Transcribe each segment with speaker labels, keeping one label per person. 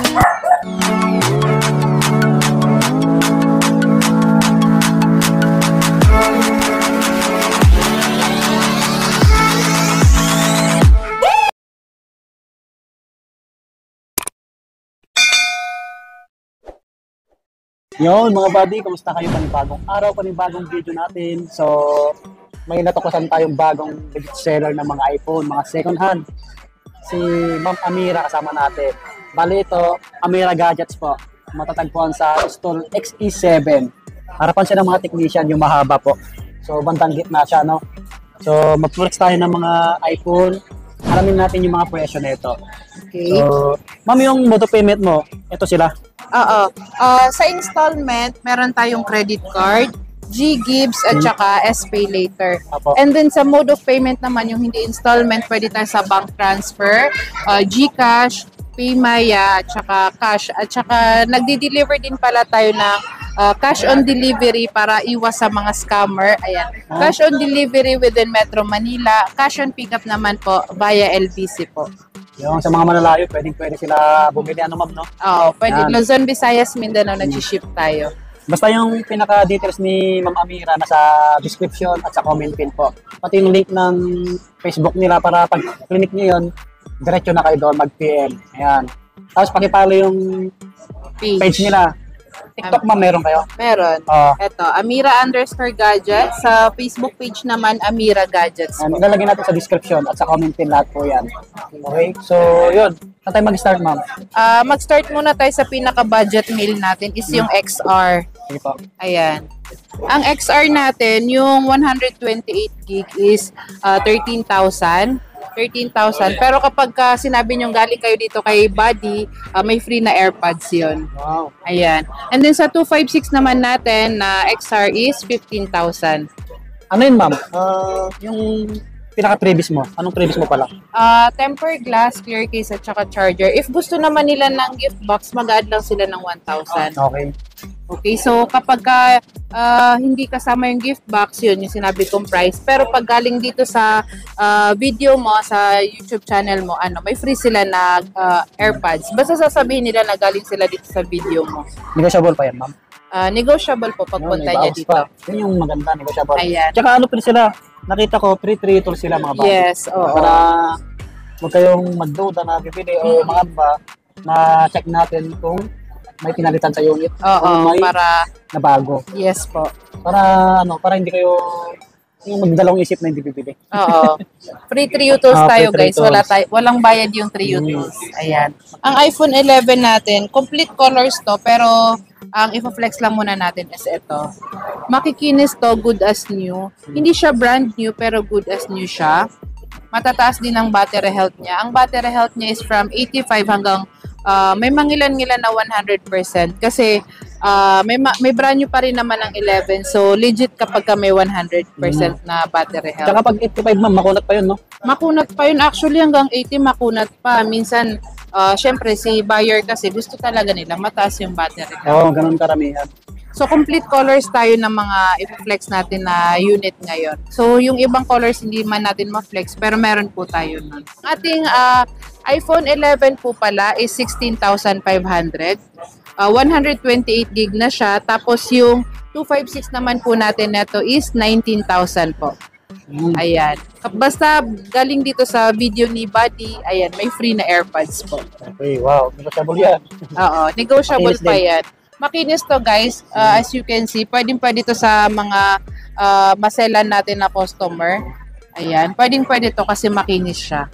Speaker 1: Yon mga buddy, kamusta kayo? Panibagong araw, panibagong video natin. So, may natuklasan tayong bagong seller ng mga iPhone, mga second hand. Si Ma'am Amira kasama natin. Bali ito, Amira Gadgets po. Matatagpuan sa stall XE7. Harapan siya ng mga technician, yung mahaba po. So, bandang gitna siya, no? So, mag-flex tayo ng mga iPhone. Alamin natin yung mga presyo nito.
Speaker 2: Okay.
Speaker 1: So, ma'am, yung mode of payment mo, ito sila.
Speaker 2: Oo. Sa installment, meron tayong credit card, G-Gibbs, at saka S-Pay Later.
Speaker 1: Apo.
Speaker 2: And then sa mode of payment naman, yung hindi installment, pwede tayo sa bank transfer, GCash, Paymaya, at saka cash. At saka nagdi-deliver din pala tayo ng cash on delivery para iwas sa mga scammer. Ayan. Cash on delivery within Metro Manila. Cash on pickup naman po via LBC po.
Speaker 1: Yung sa mga malalayo, pwede sila bumili, ano ma'am, no?
Speaker 2: Oo, pwede. Luzon, Visayas, Mindanao, nag-ship tayo.
Speaker 1: Basta yung pinaka-details ni Ma'am Amira nasa description at sa comment pin po. Pati yung link ng Facebook nila para pag clinic niyo yun, diretso na kayo doon mag-PM. Ayan. Tapos pakipalo yung page nila. TikTok ma'am, meron kayo?
Speaker 2: Meron. Ito, Amira_Gadgets. Sa Facebook page naman, Amira Gadgets.
Speaker 1: Ilalagay natin sa description at sa comment pin lahat po yan. Okay? So, yun. Saan tayo mag-start ma'am?
Speaker 2: Mag-start muna tayo sa pinaka-budget meal natin is yung XR.
Speaker 1: Sige po.
Speaker 2: Ayan. Ang XR natin, yung 128 gig is 13,000. Pero kapag sinabi nyo galing kayo dito kay Buddy, may free na AirPods yun.
Speaker 1: Wow.
Speaker 2: Ayan. And then sa 256 naman natin na XR is 15,000.
Speaker 1: Ano yun ma'am? Yung pinaka-previous mo. Anong previous mo pala?
Speaker 2: Temper glass, clear case at saka charger. If gusto naman nila ng gift box, mag-add lang sila ng 1,000.
Speaker 1: Okay.
Speaker 2: Okay, so kapag hindi kasama yung gift box, yun yung sinabi kong price. Pero pag galing dito sa video mo, sa YouTube channel mo, may free sila na AirPods. Basta sasabihin nila na galing sila dito sa video mo.
Speaker 1: Negotiable pa yan ma'am?
Speaker 2: Negotiable po pagpunta niya dito.
Speaker 1: Yun yung maganda, negotiable.
Speaker 2: Ayan.
Speaker 1: Tsaka ano pa sila, nakita ko, free tour sila mga buddy.
Speaker 2: Yes, oo.
Speaker 1: Para huwag kayong magduda na bibili o mga ba, na check natin kung may pinalitan sa unit.
Speaker 2: Oo,
Speaker 1: may
Speaker 2: para
Speaker 1: na bago.
Speaker 2: yes po.
Speaker 1: Para hindi kayo yung magdalawang isip na hindi bibili.
Speaker 2: Oo. Free 3U tools tayo
Speaker 1: free
Speaker 2: guys.
Speaker 1: tools.
Speaker 2: Walang bayad yung 3U tools. Ayan. Ang iPhone 11 natin, complete colors to, pero ang ipa-flex lang muna natin is ito. Makikinis to, good as new. Hindi siya brand new, pero good as new siya. Matataas din ang battery health niya. Ang battery health niya is from 85 hanggang may mangilan-ngilan na 100% kasi may brand new pa rin naman ang 11. So legit kapag may 100% na battery health.
Speaker 1: Tsaka pag 85 ma'am, makunat pa yun, no?
Speaker 2: Makunat pa yun. Actually hanggang 80 makunat pa. Minsan, syempre si buyer kasi gusto talaga nila mataas yung battery health.
Speaker 1: Oo, ganun karamihan.
Speaker 2: So, complete colors tayo ng mga i-flex natin na unit ngayon. So, yung ibang colors hindi man natin ma-flex, pero meron po tayo nun. Ating iPhone 11 po pala is 16,500. 128 gig na siya. Tapos, yung 256 naman po natin neto is 19,000 po. Ayan. Basta galing dito sa video ni Buddy, ayan, may free na AirPods po.
Speaker 1: Okay, wow. Negotiable yan.
Speaker 2: Oo, negotiable pa yan. Makinis to guys, as you can see, pwede to sa mga maselan natin na customer. Ayan, pwede to kasi makinis siya.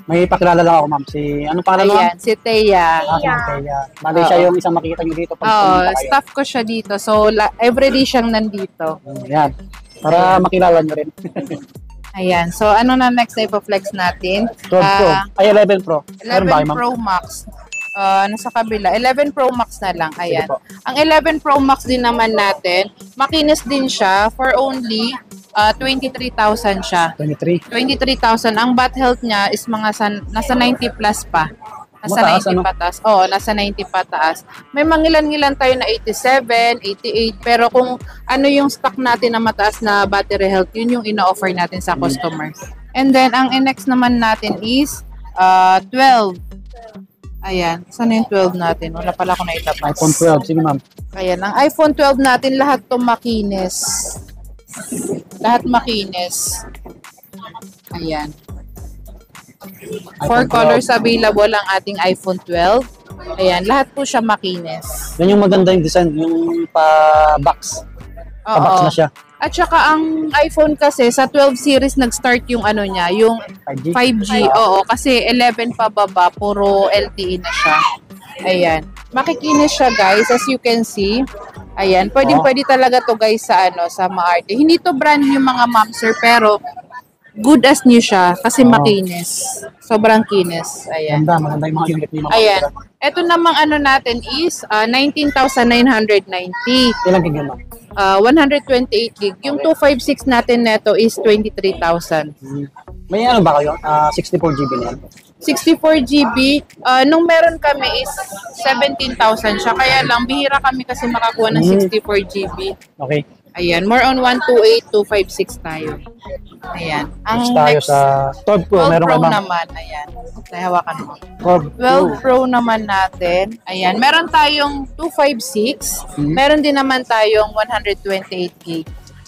Speaker 1: May pakilala lang ako ma'am, ano pangalan mo?
Speaker 2: Ayan, si Thea.
Speaker 1: Si Thea. Bali siya yung isang makikita nyo dito.
Speaker 2: Staff ko siya dito, so everyday siyang nandito.
Speaker 1: Ayan, para makilala nyo rin.
Speaker 2: Ayan, so ano na next na ipa-flex natin?
Speaker 1: 12 Pro, ay 11 Pro.
Speaker 2: 11 Pro Max. Nasa kabila, 11 Pro Max na lang. Ayan. Ang 11 Pro Max din naman natin, makinis din siya for only 23,000 siya. 23,000. Ang bat health niya is nasa 90 plus pa. Nasa 90 pataas. Oo, nasa 90 pataas. May mangilan-ngilan tayo na 87, 88. Pero kung ano yung stock natin na mataas na battery health, yun yung ina-offer natin sa customers. And then, ang next naman natin is 12. Ayan. Saan yung 12 natin? Wala pala ako nailabas.
Speaker 1: iPhone 12. Sige, ma'am.
Speaker 2: Ayan. Ang iPhone 12 natin, lahat to makinis. Lahat makinis. Ayan. Four
Speaker 1: iPhone 12.
Speaker 2: colors available ang ating iPhone 12. Ayan. Lahat po siya makinis.
Speaker 1: Yan yung maganda yung design, yung pa-box. Pa-box
Speaker 2: Oo.
Speaker 1: na siya.
Speaker 2: At saka ang iPhone kasi sa 12 series nag-start yung ano niya, yung
Speaker 1: 5G.
Speaker 2: 5G. Oo, kasi 11 pa baba, puro LTE na siya. Ayan. Makikinis siya guys, as you can see. Ayan, pwede talaga to guys sa ano, sa Maarte. Hindi to brand new mga ma'am sir, pero good as new siya kasi makinis. Sobrang kinis. Ayan.
Speaker 1: Maganda yung mga unit ni ma'am.
Speaker 2: Ayan. Ito namang ano natin is 19,990.
Speaker 1: Ilang gig yun, ma'am?
Speaker 2: 128 gig. Yung 256 natin neto is 23,000.
Speaker 1: May ano ba kayo? 64 GB na yan?
Speaker 2: 64 GB, nung meron kami is 17,000 siya. Kaya lang, bihira kami kasi makakuha ng 64 GB.
Speaker 1: Okay.
Speaker 2: Ayan, more on 128, 256 tayo. Ayan. Ang
Speaker 1: Next tayo
Speaker 2: next,
Speaker 1: sa 12 Pro.
Speaker 2: 12
Speaker 1: Meron
Speaker 2: Pro
Speaker 1: ka ba?
Speaker 2: naman. Ayan. Hawakan mo. 12
Speaker 1: 12 Pro.
Speaker 2: Pro naman natin. Ayan. Meron tayong 256. Meron din naman tayong 128 gig.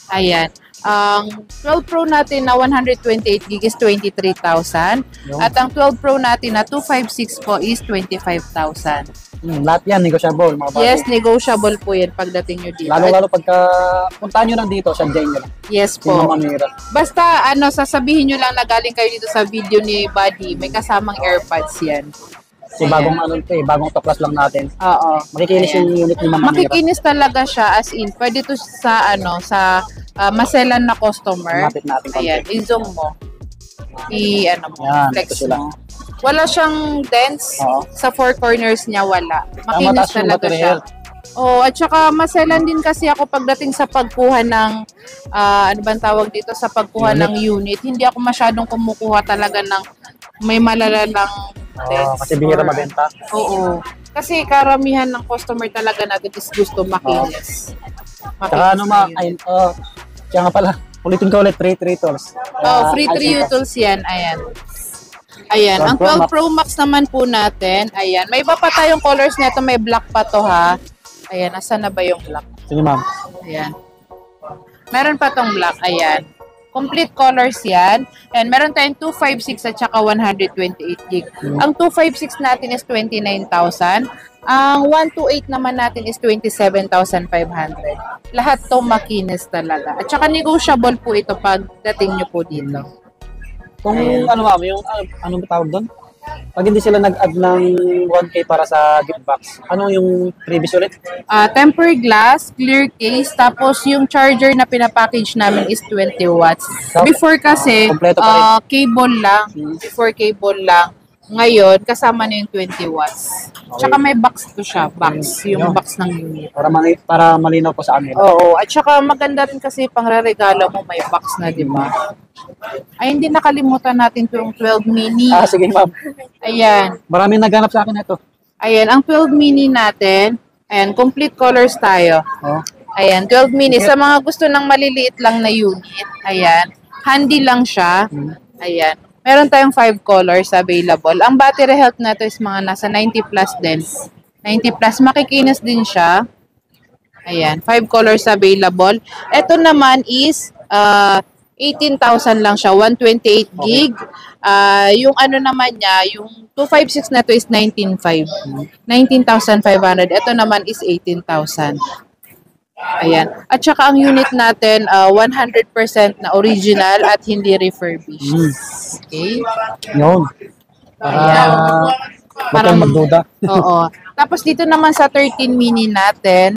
Speaker 2: Ayan. Ang 12 Pro natin na 128 gig is 23,000. At ang 12 Pro natin na 256 po is 25,000.
Speaker 1: Lahat yan, negotiable. Mga bagay.
Speaker 2: Yes, negotiable po yan pagdating nyo dito.
Speaker 1: Lalo pagka puntahan nyo lang dito, sadyain nyo lang.
Speaker 2: Yes
Speaker 1: Si
Speaker 2: po.
Speaker 1: Ma'am Amira.
Speaker 2: Basta ano, sasabihin nyo lang na galing kayo dito sa video ni Buddy. May kasamang AirPods yan.
Speaker 1: Kasi bagong ano ito bagong tuklas lang natin.
Speaker 2: Oo.
Speaker 1: Makikinis
Speaker 2: Ayan.
Speaker 1: yung unit ni Ma'am Amira.
Speaker 2: Makikinis talaga siya as in. Pwede to sa ano, sa maselan na customer.
Speaker 1: Lapit natin konti.
Speaker 2: Ayan, i-zoom mo. Ano mo,
Speaker 1: Yan,
Speaker 2: flex
Speaker 1: ito sila.
Speaker 2: mo. Wala siyang dents
Speaker 1: Oo.
Speaker 2: sa four corners niya, wala. Makinis
Speaker 1: mataas yung
Speaker 2: talaga
Speaker 1: battery
Speaker 2: siya.
Speaker 1: health.
Speaker 2: Oh, at saka maselan din kasi ako pagdating sa pagkuha ng ano bang tawag dito sa pagkuha
Speaker 1: Unit.
Speaker 2: ng unit. Hindi ako masyadong kumukuha talaga ng may malalalang dents.
Speaker 1: Kasi bihira
Speaker 2: or-
Speaker 1: mabenta.
Speaker 2: Oo. Kasi karamihan ng customer talaga natin is gusto makinis.
Speaker 1: Saka ano ma, ay, kaya nga pala, ulitin ko ulit, 3 tools.
Speaker 2: Free 3 utils yan. Ayan. Ayan. Ang 12 Pro Max naman po natin. Ayan. May iba pa tayong colors nito. May black pa to ha. Ayan. Nasaan na ba yung black?
Speaker 1: Sige ma'am.
Speaker 2: Ayan. Meron pa tong black. Ayan. Complete colors yan. And meron tayong 256 at saka 128 gig. Ang 256 natin is 29,000. Ang 128 naman natin is 27,500. Lahat to makinis talaga. At saka negotiable po ito pagdating nyo po dito.
Speaker 1: Kung ano ma'am, yung ano ba tawag doon? Pag hindi sila nag-add ng 1K para sa gift box, ano yung previous ulit?
Speaker 2: Tempered glass, clear case, tapos yung charger na pinapackage namin is 20 watts. Before kasi,
Speaker 1: kompleto pa rin.
Speaker 2: cable lang. Before cable lang. Ngayon, kasama na yung 20 watts. Tsaka may box to siya. Box. Yung box ng unit.
Speaker 1: Para malinaw po sa amin.
Speaker 2: Oo. At saka maganda rin kasi pang-regalo mo may box na, di ba? Ay, hindi nakalimutan natin yung 12 mini.
Speaker 1: Sige ma'am.
Speaker 2: Ayan.
Speaker 1: Maraming naghanap sa akin ito.
Speaker 2: Ayan. Ang 12 mini natin. Ayan. Complete colors tayo.
Speaker 1: Oh.
Speaker 2: Ayan, 12 mini. Sa mga gusto ng maliliit lang na unit, ayan, handy lang siya. Ayan. Meron tayong 5 colors available. Ang battery health na to is mga nasa 90 plus din. 90 plus, makikinis din siya. Ayan, 5 colors available. Ito naman is 18,000 lang siya, 128 gig. Yung ano naman niya, yung 256 na to is 19,500. 19,500. Ito naman is 18,000. Ayan. At saka ang unit natin, 100% na original at hindi refurbished. Okay?
Speaker 1: Yun.
Speaker 2: Ayan.
Speaker 1: Huwag kang magduda.
Speaker 2: Oo. Tapos dito naman sa 13 mini natin,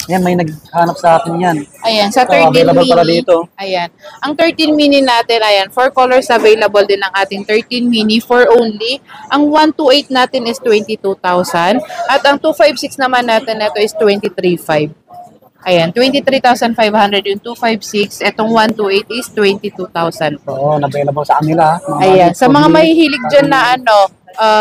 Speaker 1: Yan, may naghanap sa akin yan.
Speaker 2: ayan, sa
Speaker 1: So,
Speaker 2: 13
Speaker 1: available
Speaker 2: mini,
Speaker 1: pala dito.
Speaker 2: ayan. Ang 13 mini natin, ayan, 4 colors available din ang ating 13 mini for only. Ang 128 natin is 22,000 at ang 256 naman natin ito is 23,500. Ayan, 23,500 yung 256. Etong 128 is 22,000 po.
Speaker 1: Oo, available sa kanila.
Speaker 2: Ayan, sa mga mahihilig dyan na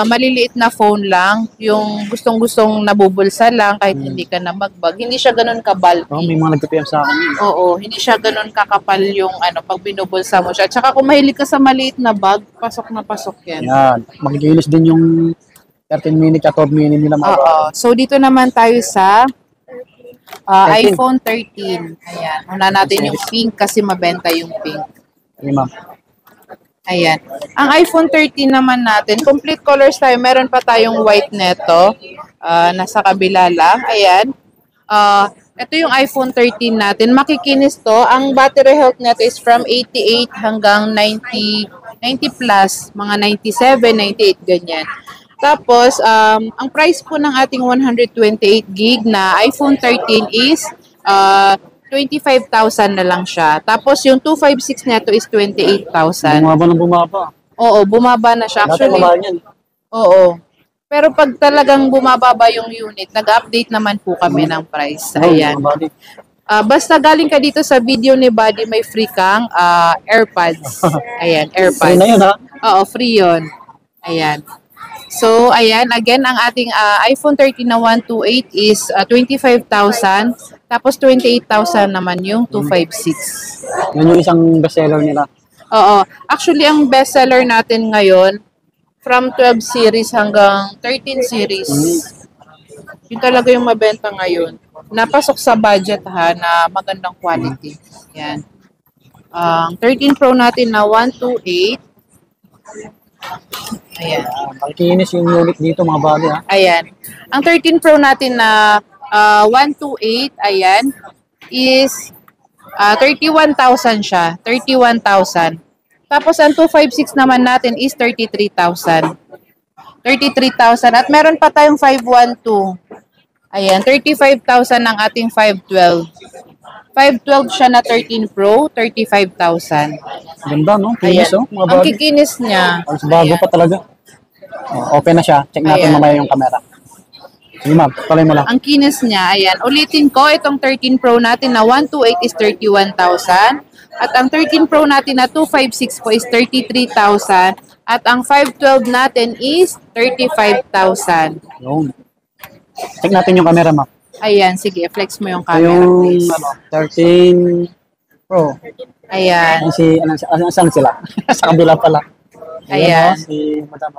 Speaker 2: maliliit na phone lang, yung gustong-gustong nabubulsa lang kahit hindi ka na magbag. Hindi siya ganun ka-bulky.
Speaker 1: May mga nag-PM sa akin.
Speaker 2: Oo, hindi siya ganun kakapal yung pag binubulsa mo siya. At saka kung mahilig ka sa maliit na bag, pasok na pasok yan.
Speaker 1: Yan. Makikilis din yung 13 mini at 12 mini nila mga
Speaker 2: Oo. So, dito naman tayo sa
Speaker 1: 13.
Speaker 2: iPhone 13. Ayan. Una natin yung pink kasi mabenta yung pink.
Speaker 1: Okay, ma'am.
Speaker 2: Ayan. Ang iPhone 13 naman natin, complete colors tayo. Meron pa tayong white neto. Nasa kabila lang. Ayan. Ito yung iPhone 13 natin. Makikinis to. Ang battery health neto is from 88 hanggang 90 plus. Mga 97, 98, ganyan. Tapos, ang price po ng ating 128 gig na iPhone 13 is 25,000 na lang siya. Tapos yung 256 neto is 28,000.
Speaker 1: Bumaba ng bumaba.
Speaker 2: Oo, bumaba na siya.
Speaker 1: Dati
Speaker 2: Actually,
Speaker 1: mababa yan.
Speaker 2: oo. Pero pag talagang bumababa yung unit, nag-update naman po kami ng price. Ayan.
Speaker 1: Bumaba din.
Speaker 2: Basta galing ka dito sa video ni Buddy, may free kang AirPods. Ayan, AirPods.
Speaker 1: Free na yun, ha?
Speaker 2: Oo, free yun. Ayan. So, ayan, again, ang ating iPhone 13 na 128 is 25,000. Tapos 28,000 naman yung 256.
Speaker 1: Yan yung isang bestseller nila.
Speaker 2: Oo. Actually, ang bestseller natin ngayon, from 12 series hanggang 13 series, yun talaga yung mabenta ngayon. Napasok sa budget ha, na magandang quality. Yan. 13 Pro natin na 128. Ayan.
Speaker 1: Makikinis yung unit dito mga buddy, ha?
Speaker 2: Ayan. Ang 13 Pro natin na 128, ayan, is 31,000 siya. 31,000. Tapos ang 256 naman natin is 33,000. 33,000. At meron pa tayong 512. Ayan, 35,000 ang ating 512. 512 siya na 13 Pro, 35,000.
Speaker 1: Ganda, no? Kinis,
Speaker 2: Ayan.
Speaker 1: oh, mga
Speaker 2: Ang
Speaker 1: buddy.
Speaker 2: kikinis niya.
Speaker 1: Halos bago
Speaker 2: Ayan.
Speaker 1: pa talaga. Open na siya. Check natin
Speaker 2: Ayan.
Speaker 1: mamaya yung camera. Sige, ma'am. Tuloy mo lang.
Speaker 2: Ang kinis niya, ayan. Ulitin ko, itong 13 Pro natin na 128 is 31,000. At ang 13 Pro natin na 256 po is 33,000. At ang 512 natin is 35,000.
Speaker 1: Yun. Check natin yung camera, ma'am.
Speaker 2: Ayan, sige, flex mo yung
Speaker 1: So,
Speaker 2: camera,
Speaker 1: yung
Speaker 2: please.
Speaker 1: 13 Pro.
Speaker 2: Ayan.
Speaker 1: Saan sila? Sa kabila pala.
Speaker 2: Ayan.
Speaker 1: Oh, si Madam.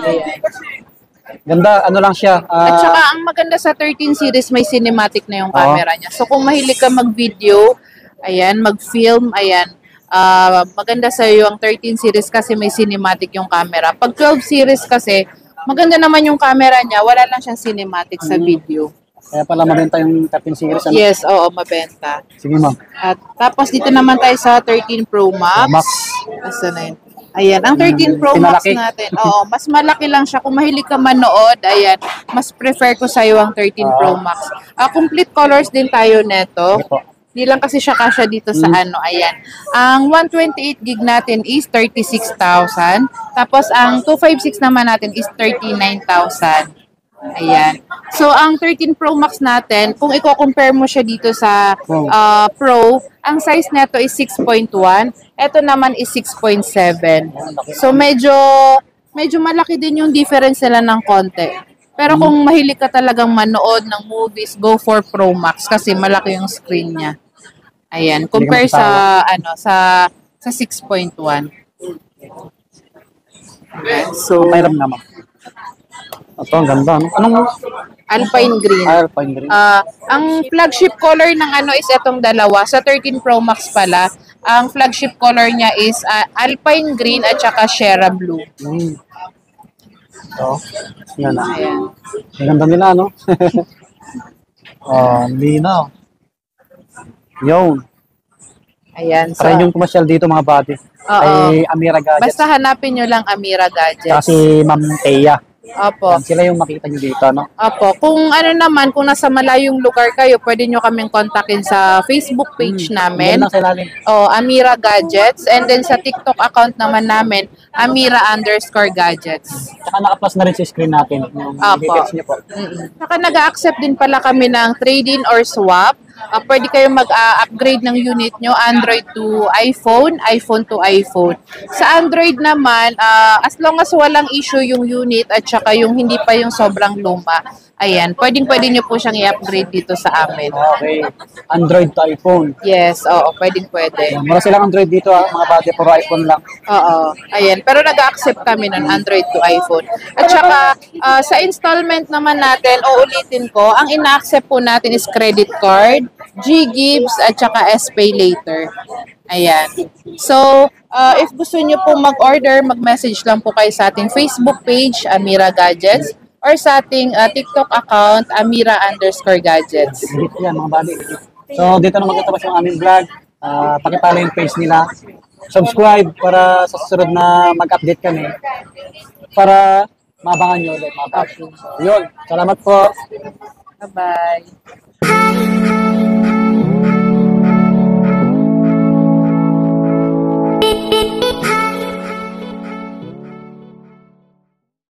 Speaker 1: Ayan. Ganda, ano lang siya.
Speaker 2: At saka, ang maganda sa 13 series, may cinematic na yung camera niya. So, kung mahilig ka mag-video, ayan, mag-film, ayan, maganda sa iyo ang 13 series kasi may cinematic yung camera. Pag 12 series kasi, maganda naman yung camera niya, wala lang siyang cinematic sa video.
Speaker 1: Kaya pala mabenta yung 13 series. Ano?
Speaker 2: Yes, oo, mabenta.
Speaker 1: Sige, ma'am.
Speaker 2: At tapos dito naman tayo sa 13 Pro Max.
Speaker 1: Max.
Speaker 2: Asa na yun? Ayan, ang 13 Pro Max
Speaker 1: Pinalaki.
Speaker 2: natin. Oo, mas malaki lang siya. Kung mahilig ka manood, ayan, mas prefer ko sa'yo ang 13 Pro Max. Complete colors din tayo neto.
Speaker 1: Ito.
Speaker 2: Hindi lang kasi siya kasya dito sa ano, ayan. Ang 128 gig natin is 36,000. Tapos ang 256 naman natin is 39,000. Ayan. So, ang 13 Pro Max natin, kung i-compare mo siya dito sa Pro, ang size neto is 6.1. Ito naman is 6.7. So, medyo malaki din yung difference nila ng konti. Pero kung mahilig ka talagang manood ng movies, go for Pro Max kasi malaki yung screen niya. Ayan, compare sa sa 6.1. Ayan, so
Speaker 1: Mayroon naman. Ito, ang ganda. No? Anong
Speaker 2: Alpine Green.
Speaker 1: Alpine Green?
Speaker 2: Ang flagship color ng ano is itong dalawa. Sa 13 Pro Max pala, ang flagship color niya is Alpine Green at saka Shera Blue.
Speaker 1: So, yan na.
Speaker 2: Ayan.
Speaker 1: Ang ganda nila, no? Linaw. Yun.
Speaker 2: Ayan. So,
Speaker 1: Try yung commercial dito, mga buddy.
Speaker 2: Oo.
Speaker 1: Kay Amira Gadgets.
Speaker 2: basta hanapin nyo lang Amira Gadgets.
Speaker 1: Kasi Ma'am Thea.
Speaker 2: Opo.
Speaker 1: Yan, sila yung makita nyo dito, no?
Speaker 2: Opo. Kung ano naman, kung nasa malayong lugar kayo, pwede nyo kaming kontakin sa Facebook page namin.
Speaker 1: Yan lang sa ilalim.
Speaker 2: Amira Gadgets. And then sa TikTok account naman namin, Amira_Gadgets.
Speaker 1: Tsaka naka-plus na rin sa screen natin. Yung
Speaker 2: Apo.
Speaker 1: details nyo po.
Speaker 2: Saka nag-accept din pala kami ng trade-in or swap. Pwede kayong mag-upgrade ng unit nyo, Android to iPhone, iPhone to iPhone. Sa Android naman, as long as walang issue yung unit at saka yung hindi pa yung sobrang luma, Ayan, pwedeng-pwede nyo po siyang i-upgrade dito sa amin.
Speaker 1: Okay. Android to iPhone.
Speaker 2: Yes, oo, pwedeng-pwede.
Speaker 1: Mura silang Android dito mga buddy, puro iPhone lang.
Speaker 2: Oo, ayan. Pero nag-accept kami ng Android to iPhone. At saka, sa installment naman natin, uulitin ko, ang ina-accept po natin is credit card, G-Gives, at saka S-Pay later. Ayan. So, if gusto nyo po mag-order, mag-message lang po kayo sa ating Facebook page, Amira Gadgets, or sa ating TikTok account, Amira_Gadgets.
Speaker 1: Higit yan mga buddy. So dito na magtatapos yung aming vlog. Pakipala yung page nila. Subscribe para sa susunod na mag-update kami. Para mabangan nyo ulit mga buddy. Yun. Salamat po.
Speaker 2: Bye-bye.